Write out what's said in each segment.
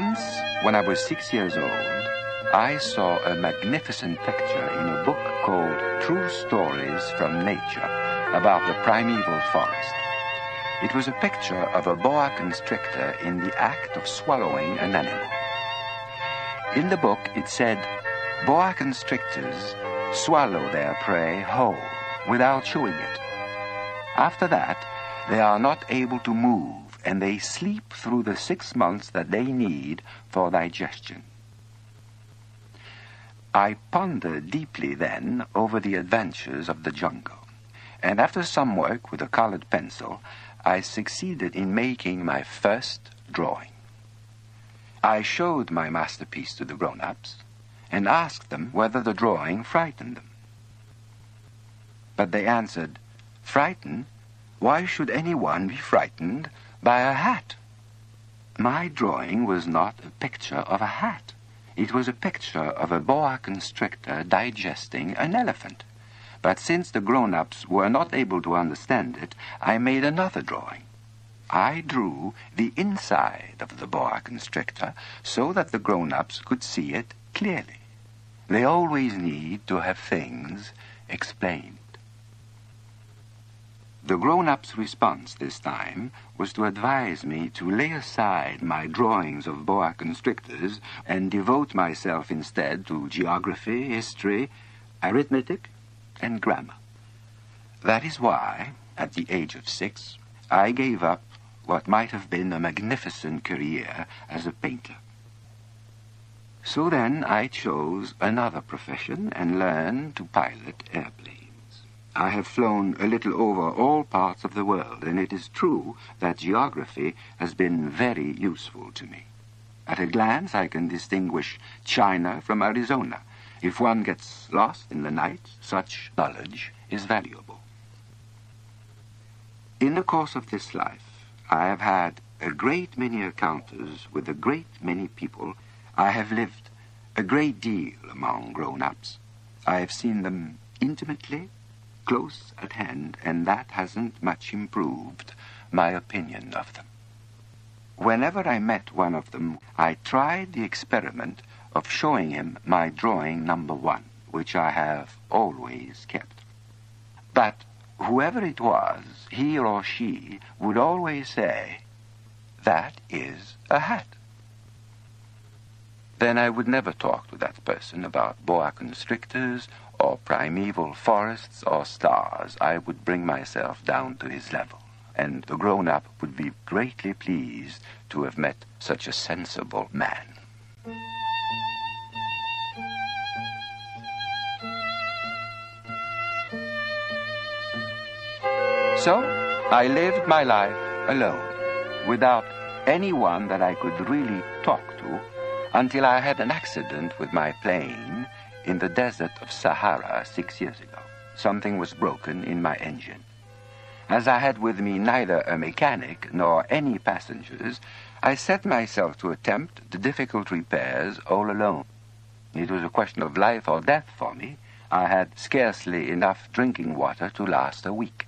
Once, when I was 6 years old, I saw a magnificent picture in a book called True Stories from Nature about the primeval forest. It was a picture of a boa constrictor in the act of swallowing an animal. In the book, it said, boa constrictors swallow their prey whole, without chewing it. After that, they are not able to move, and they sleep through the 6 months that they need for digestion. I pondered deeply then over the adventures of the jungle, and after some work with a colored pencil, I succeeded in making my first drawing. I showed my masterpiece to the grown-ups and asked them whether the drawing frightened them. But they answered, "Frightened? Why should anyone be frightened by a hat?" My drawing was not a picture of a hat. It was a picture of a boa constrictor digesting an elephant. But since the grown-ups were not able to understand it, I made another drawing. I drew the inside of the boa constrictor so that the grown-ups could see it clearly. They always need to have things explained. The grown-up's response this time was to advise me to lay aside my drawings of boa constrictors and devote myself instead to geography, history, arithmetic, and grammar. That is why, at the age of 6, I gave up what might have been a magnificent career as a painter. So then I chose another profession and learned to pilot airplanes. I have flown a little over all parts of the world, and it is true that geography has been very useful to me. At a glance, I can distinguish China from Arizona. If one gets lost in the night, such knowledge is valuable. In the course of this life, I have had a great many encounters with a great many people. I have lived a great deal among grown-ups. I have seen them intimately, close at hand, and that hasn't much improved my opinion of them. Whenever I met one of them, I tried the experiment of showing him my drawing number 1, which I have always kept. But whoever it was, he or she would always say, "That is a hat." Then I would never talk to that person about boa constrictors or primeval forests or stars. I would bring myself down to his level, and the grown-up would be greatly pleased to have met such a sensible man. So I lived my life alone, without anyone that I could really talk to, until I had an accident with my plane in the desert of Sahara 6 years ago. Something was broken in my engine. As I had with me neither a mechanic nor any passengers, I set myself to attempt the difficult repairs all alone. It was a question of life or death for me. I had scarcely enough drinking water to last a week.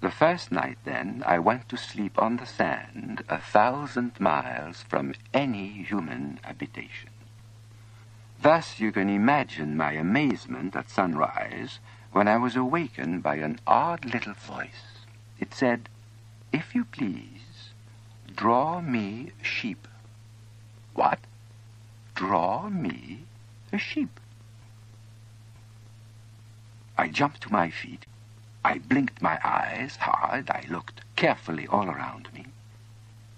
The first night, then, I went to sleep on the sand 1,000 miles from any human habitation. Thus you can imagine my amazement at sunrise when I was awakened by an odd little voice. It said, "If you please, draw me a sheep." What? Draw me a sheep? I jumped to my feet. I blinked my eyes hard. I looked carefully all around me,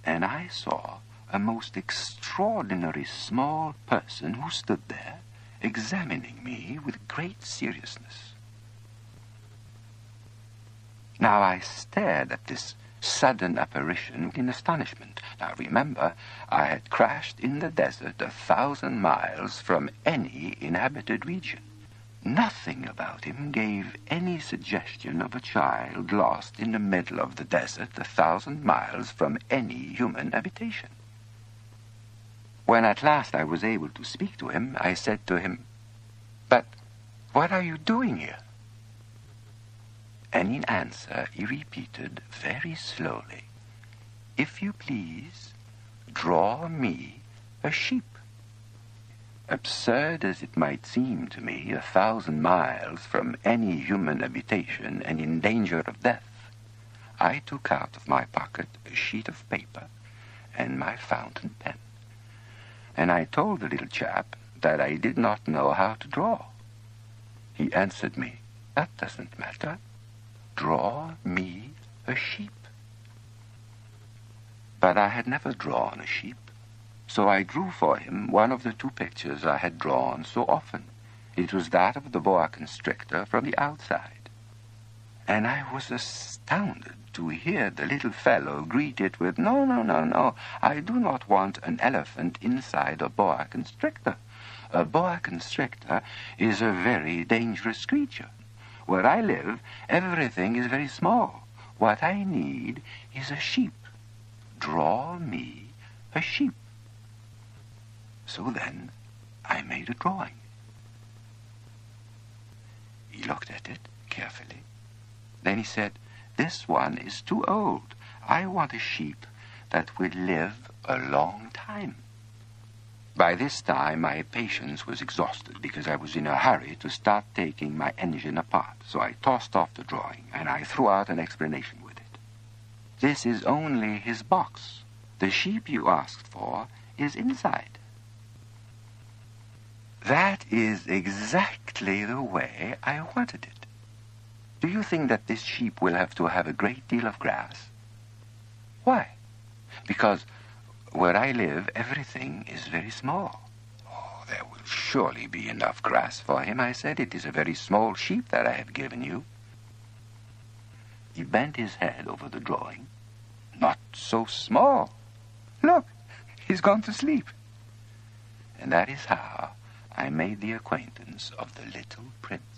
and I saw a most extraordinary small person who stood there, examining me with great seriousness. Now I stared at this sudden apparition in astonishment. Now remember, I had crashed in the desert 1,000 miles from any inhabited region. Nothing about him gave any suggestion of a child lost in the middle of the desert 1,000 miles from any human habitation. When at last I was able to speak to him, I said to him, "But what are you doing here?" And in answer he repeated very slowly, "If you please, Draw me a sheep. Absurd as it might seem to me, 1,000 miles from any human habitation and in danger of death, I took out of my pocket a sheet of paper and my fountain pen, and I told the little chap that I did not know how to draw. He answered me, "That doesn't matter. Draw me a sheep." But I had never drawn a sheep, so I drew for him one of the 2 pictures I had drawn so often. It was that of the boa constrictor from the outside. And I was astounded to hear the little fellow greet it with, "No, no, no, no, I do not want an elephant inside a boa constrictor. A boa constrictor is a very dangerous creature. Where I live, everything is very small. What I need is a sheep. Draw me a sheep." So then I made a drawing. He looked at it carefully. Then he said, "This one is too old. I want a sheep that will live a long time." By this time my patience was exhausted because I was in a hurry to start taking my engine apart, so I tossed off the drawing and I threw out an explanation with it. "This is only his box. The sheep you asked for is inside." That is exactly the way I wanted it. Do you think that this sheep will have to have a great deal of grass? Why? Because where I live, everything is very small. "Oh, there will surely be enough grass for him," I said. "It is a very small sheep that I have given you." He bent his head over the drawing. "Not so small. Look, he's gone to sleep." And that is how I made the acquaintance of the little prince.